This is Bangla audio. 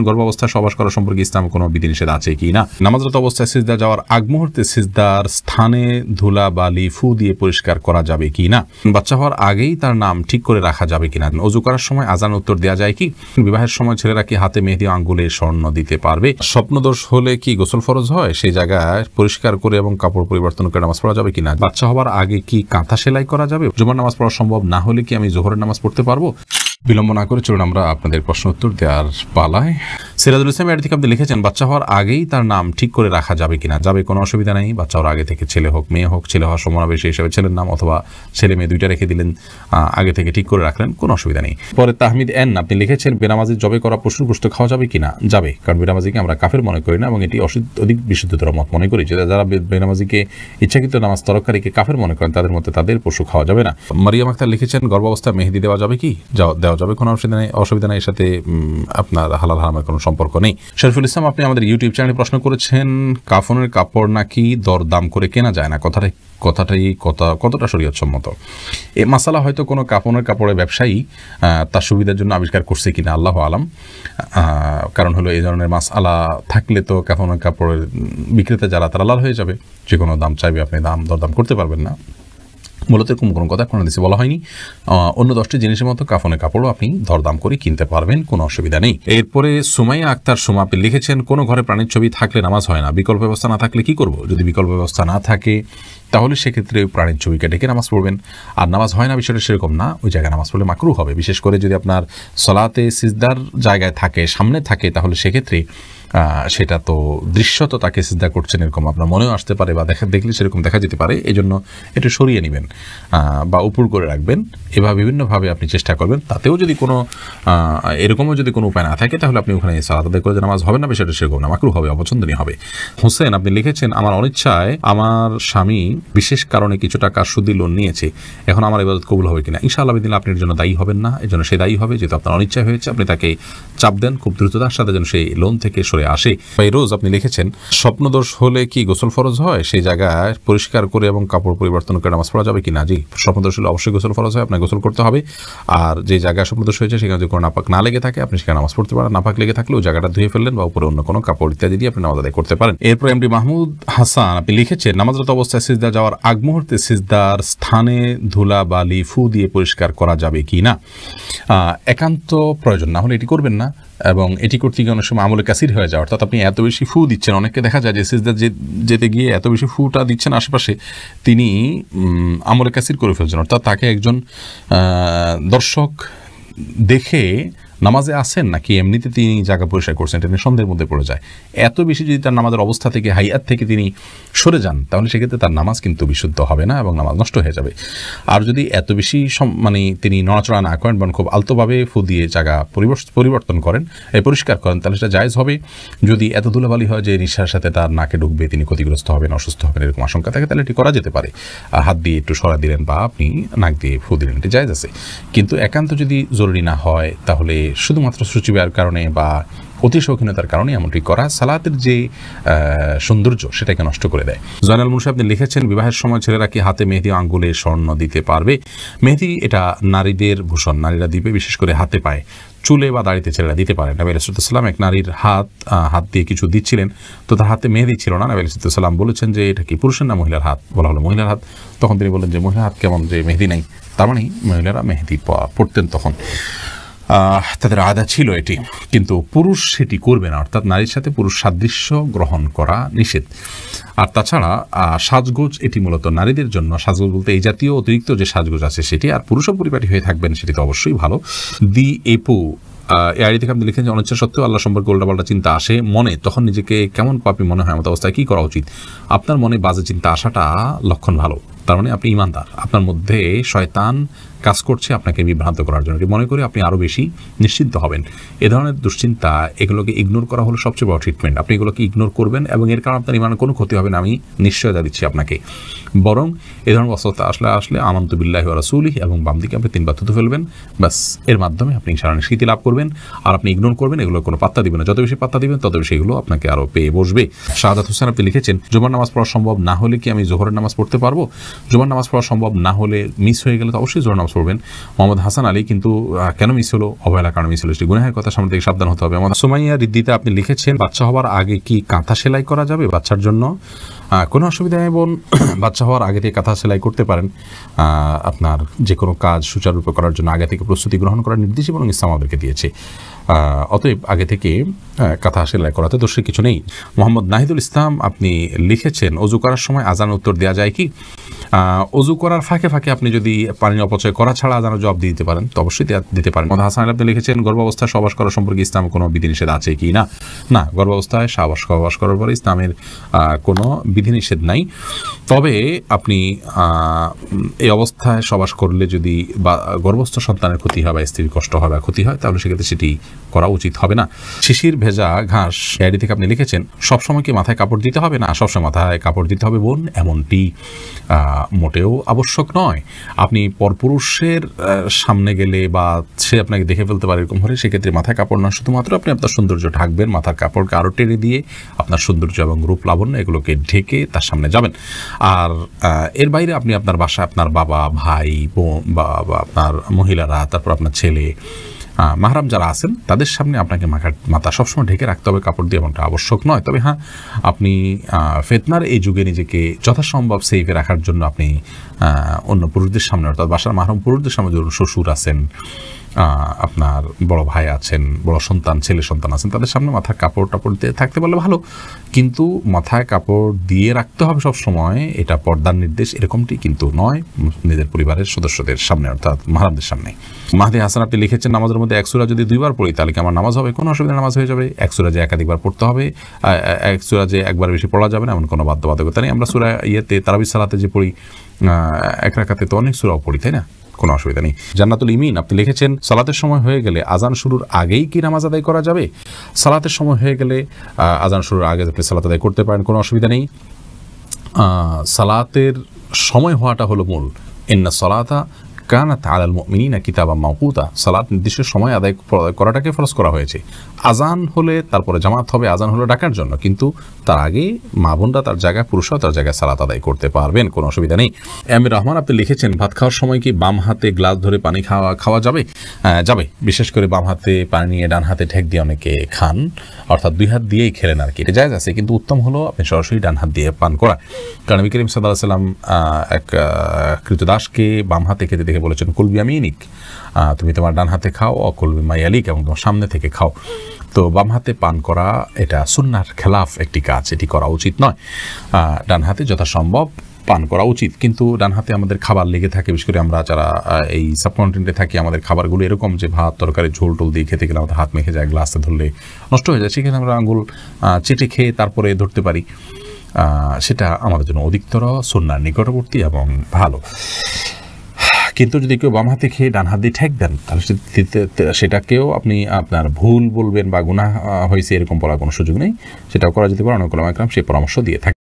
গর্ভাবস্থায় সহবাস করা সম্পর্কে ইসলামে কোনো বিধিনিষেধ আছে কি না? নামাজরত অবস্থায় সিজদা যাওয়ার আগ মুহূর্তে সিজদার স্থানে ধুলা বালি ফু দিয়ে পরিষ্কার করা যাবে কি না? বাচ্চা হওয়ার আগেই তার নাম ঠিক করে রাখা যাবে কিনা? অজু করার সময় আজান উত্তর দেওয়া যায় কি? বিবাহের সময় ছেলেরা কি হাতে মেহেদি আঙ্গুলে স্বর্ণ দিতে পারবে? স্বপ্নদোষ হলে কি গোসল ফরজ হয়? সেই জায়গায় পরিষ্কার করে এবং কাপড় পরিবর্তন করে নামাজ পড়া যাবে কিনা? বাচ্চা হওয়ার আগে কি কাঁথা সেলাই করা যাবে? জুমার নামাজ পড়া সম্ভব না হলে কি আমি জোহরের নামাজ পড়তে পারবো? বিলম্ব না করে চলুন আমরা আপনাদের প্রশ্ন উত্তর দেওয়ার পালায়। সিরাজুল ইসলাম এর থেকে আপনি লিখেছেন, বাচ্চা হওয়ার আগেই তার নাম ঠিক করে রাখা যাবে কিনা? যাবে, কোনো অসুবিধা নেই। বাচ্চা হওয়ার আগে থেকে ছেলে হোক মেয়ে হোক, ছেলে হওয়ার সমাবেশী হিসেবে ছেলের নাম অথবা ছেলে মেয়ে দুইটা রেখে দিলেন, আগে থেকে ঠিক করে রাখলেন, কোনো অসুবিধা নেই। পরে তাহমিদ এন আপনি লিখেছেন, বেনামাজি জবে করা পশুর গোশত খাওয়া যাবে কিনা? যাবে, কারণ বেনামাজিকে আমরা কাফের মনে করি না এবং এটি অধিক বিশুদ্ধতর মত মনে করি যে যারা বেনামাজিকে ইচ্ছাকৃত নামাজ তরকারিকে কাফের মনে করেন তাদের মধ্যে তাদের পশু খাওয়া যাবে না। মারিয়াম আক্তার লিখেছেন, গর্ভাবস্থায় মেহেদি দেওয়া যাবে কি? দেওয়া যাবে, কোনো অসুবিধা নেই। এর সাথে আপনার হালাল হারামের কোনো সম্পর্ক নেই। শরীফুল ইসলাম আপনি আমাদের ইউটিউব চ্যানেলে প্রশ্ন করেছেন, কাফনের কাপড় নাকি দরদাম করে কেনা যায় না, কতটা শরীয়তসম্মত? এ মাসালা হয়তো কোনো কাপড়ের ব্যবসায়ী তার সুবিধার জন্য আবিষ্কার করছে কিনা আল্লাহু আলাম। কারণ হলো এই ধরনের মাসআলা থাকলে তো কাফনের কাপড়ের বিক্রেতা যারা তারা লাল হয়ে যাবে, যে কোনো দাম চাইবে, আপনি দরদাম করতে পারবেন না। মূলত এরকম কোনো কথা কোনো দেশে বলা হয়নি। অন্য 10টি জিনিসের মতো কাফনের কাপড়ও আপনি দরদাম করে কিনতে পারবেন, কোনো অসুবিধা নেই। এরপরে সুমাইয়া আক্তার সুমা আপনি লিখেছেন, কোনো ঘরে প্রাণীর ছবি থাকলে নামাজ হয় না, বিকল্প ব্যবস্থা না থাকলে কি করব? যদি বিকল্প ব্যবস্থা না থাকে তাহলে সেক্ষেত্রে প্রাণীর ছবিকে ডেকে নামাজ পড়বেন। আর নামাজ হয় না বিষয়টা সেরকম না, ওই জায়গায় নামাজ পড়লে মাকরুহ হবে। বিশেষ করে যদি আপনার সলাতে সিজদার জায়গায় থাকে, সামনে থাকে, তাহলে সেক্ষেত্রে সেটা তো দৃশ্যত তাকে সিজদা করছেন এরকম আপনার মনেও আসতে পারে বা দেখলে সেরকম দেখা যেতে পারে। এই জন্য এটা সরিয়ে নেবেন বা উপর করে রাখবেন। এভাবে বিভিন্নভাবে আপনি চেষ্টা করবেন। তাতেও যদি কোনো এরকমও যদি কোনো উপায় না থাকে তাহলে আপনি ওখানে সালাত আদায় করে যে নামাজ হবে না, বিষয়টা সেরকম না, মাকরুহ হবে, অপছন্দনীয় হবে। হোসেন আপনি লিখেছেন, আমার অনিচ্ছায় আমার স্বামী বিশেষ কারণে কিছু টাকা সুদি লোন নিয়েছে, এখন আমার ইবাদত কবুল হবে কিনা? ইনশাআল্লাহ বিদিন আপনার জন্য দায়ী হবেন না, এর জন্য সে দায়ী হবে, যেহেতু আপনার অনিচ্ছায় হয়েছে। আপনি তাকে চাপ দেন খুব দ্রুততার সাথে যেন সেই লোন থেকে সরে আসে। রোজ আপনি লিখেছেন, স্বপ্নদোষ হলে কি গোসল ফরজ হয়? সেই জায়গায় পরিষ্কার করে এবং কাপড় পরিবর্তন করে নামাজ পড়া যাবে কিনা? জি, স্বপ্নদোষ হলে অবশ্যই গোসল ফরজ হয়, আপনাকে গোসল করতে হবে। আর যে জায়গায় স্বপ্নদোষ হয়েছে সেখানে যদি কোনো নাপাক না লেগে থাকে আপনি সেখানে নামাজ পড়তে পারেন। নাপাক লেগে থাকলে ওই জায়গাটা ধুয়ে ফেললেন বা উপরে অন্য কোনো কাপড় ইত্যাদি দিয়ে আপনি নামাজ আদায় করতে পারেন। এরপর এমডি মাহমুদ হাসান আপনি লিখেছেন, নামাজরত অবস্থায় সিজদা যাওয়ার আগ মুহূর্তে সিজদার স্থানে ধুলা বালি ফু দিয়ে পরিষ্কার করা যাবে কি না? একান্ত প্রয়োজন না হলে এটি করবেন না, এবং এটি করতে গিয়ে অনেক সময় আমলে কাসির হয়ে যায়। অর্থাৎ আপনি এত বেশি ফু দিচ্ছেন, অনেককে দেখা যায় যে সিজদা যেতে গিয়ে এত বেশি ফুটা দিচ্ছেন আশেপাশে, তিনি আমলে কাসির করে ফেলছেন। অর্থাৎ তাকে একজন দর্শক দেখে নামাজে আসেন নাকি এমনিতে তিনি জায়গা পরিষ্কার করছেন, এটা নিয়ে সন্দেহের মধ্যে পড়ে যায়। এত বেশি যদি তার নামাজের অবস্থা থেকে, হাইয়াত থেকে তিনি সরে যান, তাহলে সেক্ষেত্রে তার নামাজ কিন্তু বিশুদ্ধ হবে না এবং নামাজ নষ্ট হয়ে যাবে। আর যদি এত বেশি তিনি নড়াচড়া না করেন এবং খুব আলতোভাবে ফু দিয়ে জায়গা পরিবর্তন করেন, পরিষ্কার করেন, তাহলে সেটা জায়েজ হবে। যদি এত ধুলাবালি হয় যে নিঃশ্বাসের সাথে তার নাকে ঢুকবে, তিনি ক্ষতিগ্রস্ত হবেন, অসুস্থ হবেন, এরকম আশঙ্কা থাকে, তাহলে এটি করা যেতে পারে। হাত দিয়ে একটু সরা দিলেন বা আপনি নাক দিয়ে ফু দিলেন, এটি জায়েজ আছে। কিন্তু একান্ত যদি জরুরি না হয় তাহলে শুধুমাত্র সূচিবায়ের কারণে বা অতি শৌখিনতার কারণে এমনটি করা সালাতের যে সৌন্দর্য সেটাকে নষ্ট করে দেয়। জয়নাল মুন্সি আপনি লিখেছেন, বিবাহের সময় ছেলেরা কি হাতে মেহেদি আঙ্গুলে স্বর্ণ দিতে পারবে? মেহেদি এটা নারীদের ভূষণ, নারীরা দিবে, বিশেষ করে হাতে পায়ে, চুলে বা দাড়িতে ছেলেরা দিতে পারে। নবী আলাইহিস সালাম এক নারীর হাত দিয়ে কিছু দিচ্ছিলেন, তো তার হাতে মেহেদি ছিল না। নবী আলাইহিস সালাম বলেছেন যে এটা কি পুরুষের না মহিলার হাত? বলা হলো মহিলার হাত। তখন তিনি বললেন যে মহিলার হাত কেমন, যে মেহেদি নাই? তার মানে মহিলারা মেহেদি পড়তেন তখন, তাদের আদা ছিল এটি, কিন্তু পুরুষ সেটি করবে না। অর্থাৎ নারীর সাথে পুরুষ সাদৃশ্য গ্রহণ করা নিষেধ। আর তাছাড়া সাজগোজ এটি মূলত নারীদের জন্য। সাজগোজ বলতে এই জাতীয় অতিরিক্ত যে সাজগোজ আছে সেটি, আর পুরুষও পরিপাটি হয়ে থাকবেন সেটি তো অবশ্যই ভালো। দি এপু এই থেকে আপনি লিখেন যে অনিচ্ছা সত্ত্বেও আল্লাহ সম্পর্কে উল্টাপাল্টা চিন্তা আসে মনে, তখন নিজেকে কেমন পাপী মনে হয়, এমন অবস্থায় কী করা উচিত? আপনার মনে বাজে চিন্তা আসাটা লক্ষণ ভালো, তার মানে আপনি ঈমানদার। আপনার মধ্যে শয়তান কাজ করছে আপনাকে বিভ্রান্ত করার জন্য, এটি মনে করে আপনি আরও বেশি নিশ্চিন্ত হবেন। এ ধরনের দুশ্চিন্তা, এগুলোকে ইগনোর করা হলো সবচেয়ে বড় ট্রিটমেন্ট। আপনি এগুলোকে ইগনোর করবেন এবং এর কারণে আপনার ঈমানের কোনো ক্ষতি হবে না, আমি নিশ্চয়তা দিচ্ছি আপনাকে। বরং এ ধরনের অবস্থা আসলে আমানতু বিল্লাহি ওয়া রাসূলিহি এবং বাম দিকে আপনি 3 বার থুতু ফেলবেন, বাস। এর মাধ্যমে আপনি ইনশাআল্লাহ নিষ্কৃতি লাভ করবেন। আর আপনি ইগনোর করবেন, এগুলো কোনো পাত্তা দিবেন না। যত বেশি পাত্তা দিবেন তত বেশি এগুলো আপনাকে আরও পেয়ে বসবে। শাহাদাত হোসেন আপনি লিখেছেন, জুমার নামাজ পড়া সম্ভব না হলে কি আমি জোহরের নামাজ পড়তে পারবো? জুমার নামাজ পড়া সম্ভব না হলে, মিস হয়ে গেলে তো অবশ্যই জোহর নামাজ পড়বেন। মোহাম্মদ হাসান আলী কিন্তু কেন মিস হলো, অবহেলার কারণে মিস হলো, সেটি গুনাহের কথা সামনে থেকে সাবধান হতে হবে। সুমাইয়া রিদ্দিতে আপনি লিখেছেন বাচ্চা হওয়ার আগে কি কাঁথা সেলাই করা যাবে বাচ্চার জন্য? কোনো অসুবিধা নেই বোন, বাচ্চা হওয়ার আগে থেকে কাঁথা সেলাই করতে পারেন। আপনার যে কোনো কাজ সুচারুরূপে করার জন্য আগে থেকে প্রস্তুতি গ্রহণ করার নির্দেশ এবং ইসলাম আমাদেরকে দিয়েছে। অতএব আগে থেকে কাঁথা সেলাই করাতে দোষের কিছু নেই। মোহাম্মদ নাহিদুল ইসলাম আপনি লিখেছেন অজু করার সময় আজান উত্তর দেওয়া যায় কি? অজু করার ফাঁকে ফাঁকে আপনি যদি পানি অপচয় করা ছাড়া আজানের জবাব দিতে পারেন তো অবশ্যই দিতে পারেন। মোহাম্মদ হাসান আপনি লিখেছেন গর্ভাবস্থায় সহবাস করা সম্পর্কে ইসলামে কোনো বিধিনিষেধ আছে কি না? না, গর্ভাবস্থায় সহবাস করার পরে ইসলামের কোনো বিধিনিষেধ নাই। তবে আপনি এই অবস্থায় সহবাস করলে যদি বা গর্ভস্থ সন্তানের ক্ষতি হয় বা স্ত্রীর কষ্ট হয় বা ক্ষতি হয় তাহলে সেক্ষেত্রে সেটি করা উচিত হবে না। শিশির ভেজা ঘাস ডায়েরি থেকে আপনি লিখেছেন সবসময় কি মাথায় কাপড় দিতে হবে? না, সবসময় মাথায় কাপড় দিতে হবে বোন, এমনটি মোটেও আবশ্যক নয়। আপনি পরপুরুষের সামনে গেলে বা সে আপনাকে দেখে ফেলতে পারে এরকম হলে সেক্ষেত্রে মাথায় কাপড় না, শুধুমাত্র আপনি আপনার সৌন্দর্য ঢাকবেন, মাথার কাপড়কে আরও টেনে দিয়ে আপনার সৌন্দর্য এবং রূপ লাবণ্য এগুলোকে ঢেকে তার সামনে যাবেন। আর এর বাইরে আপনি আপনার বাসায় আপনার বাবা, ভাই, বোন বা আপনার মহিলারা, তারপর আপনার ছেলে, মাহরাম যারা আছেন তাদের সামনে আপনাকে মাথা সবসময় ঢেকে রাখতে হবে কাপড় দিয়ে, এমনটা আবশ্যক নয়। তবে হ্যাঁ, আপনি ফিতনার এই যুগে নিজেকে যথাসম্ভব সেফে রাখার জন্য আপনি অন্য পুরুষদের সামনে, অর্থাৎ বাসার মাহরাম পুরুষদের সামনে, ধরুন শ্বশুর আছেন, আপনার বড় ভাই আছেন, বড় সন্তান, ছেলে সন্তান আছেন, তাদের সামনে মাথার কাপড় টাপড় দিয়ে থাকতে পারলে ভালো, কিন্তু মাথায় কাপড় দিয়ে রাখতে হবে সব সময়, এটা পর্দার নির্দেশ এরকমটি কিন্তু নয় নিজের পরিবারের সদস্যদের সামনে, অর্থাৎ মাহরামদের সামনে। মাহদি হাসান আপনি লিখেছেন নামাজের মধ্যে এক সূরা যদি 2 বার পড়ি তাহলে কি আমার নামাজ হবে? কোনো অসুবিধা, নামাজ হয়ে যাবে। এক সূরা যে একাধিকবার পড়তে হবে, এক সূরা যে একবার বেশি পড়া যাবে না এমন কোনো বাধ্যবাধকতা নেই। আমরা সূরা তারাবির সালাতে যে পড়ি এক রাকাতে তো অনেক সূরাও পড়ি, তাই না? কোনো অসুবিধা নেই। জান্নাতুল ইমিন আপনি লিখেছেন সালাতের সময় হয়ে গেলে আজান শুরুর আগেই কি নামাজ আদায় করা যাবে? সালাতের সময় হয়ে গেলে আজান শুরুর আগে আপনি সালাত আদায় করতে পারেন, কোনো অসুবিধা নেই। সালাতের সময় হওয়াটা হলো মূল। ইন্না সালাতা কানাত আলাল মুমিনিনা কিতাবাম মাওকুতা, সালাত নির্দিষ্ট সময় আদায় করাটাকে ফরজ করা হয়েছে। আজান হলে তারপরে জামাত হবে, আজান হলো ডাকার জন্য, কিন্তু তার আগে মা বোনরা তার জায়গায়, পুরুষরাও তার জায়গায় সালাত আদায় করতে পারবেন, কোনো অসুবিধা নেই। আমির রহমান আপনি লিখেছেন ভাত খাওয়ার সময় কি বাম হাতে গ্লাস ধরে পানি খাওয়া যাবে? যাবে, বিশেষ করে বাম হাতে পানি নিয়ে ডান হাতে ঠেক দিয়ে অনেকে খান, অর্থাৎ 2 হাত দিয়েই খেলেন আর কি, এটা জায়েজ আছে, কিন্তু উত্তম হলো আপনি সরাসরি ডান হাত দিয়ে পান করা। কারণ নবী করিম সাল্লাল্লাহু আলাইহি ওয়াসাল্লাম এক কৃতদাসকে বাম হাতে খেতে দেখে বলেছেন কুল বিয়ামিনিক, তুমি তোমার ডান হাতে খাও, অকুল বিমায়ালিক, এবং তোমার সামনে থেকে খাও। তো বাম হাতে পান করা এটা সুন্নাহর খেলাফ একটি কাজ, এটি করা উচিত নয়। ডান হাতে যথাসম্ভব পান করা উচিত, কিন্তু ডান হাতে আমাদের খাবার লেগে থাকে, বিশেষ করে আমরা যারা এই সাবকন্টিনেন্টে থাকি, আমাদের খাবারগুলো এরকম যে ভাত তরকারি ঝোল টোল দিয়ে খেতে গেলে আমাদের হাত মেখে যায়, গ্লাসে ধরলে নষ্ট হয়ে যায়, সেখানে আমরা আঙুল চেটে খেয়ে তারপরে ধরতে পারি, সেটা আমাদের জন্য অধিকতর সুন্নাহর নিকটবর্তী এবং ভালো। কিন্তু যদি কেউ বাম হাতে খেয়ে ডান হাত দিয়ে ঠেক দেন তাহলে সেটাকেও আপনি আপনার ভুল বলবেন বা গুনাহ হয়েছে এরকম বলার কোনো সুযোগ নেই, সেটাও করা যেতে পারে। অনেক ওলামা ইকরাম সেই পরামর্শ দিয়ে থাকে।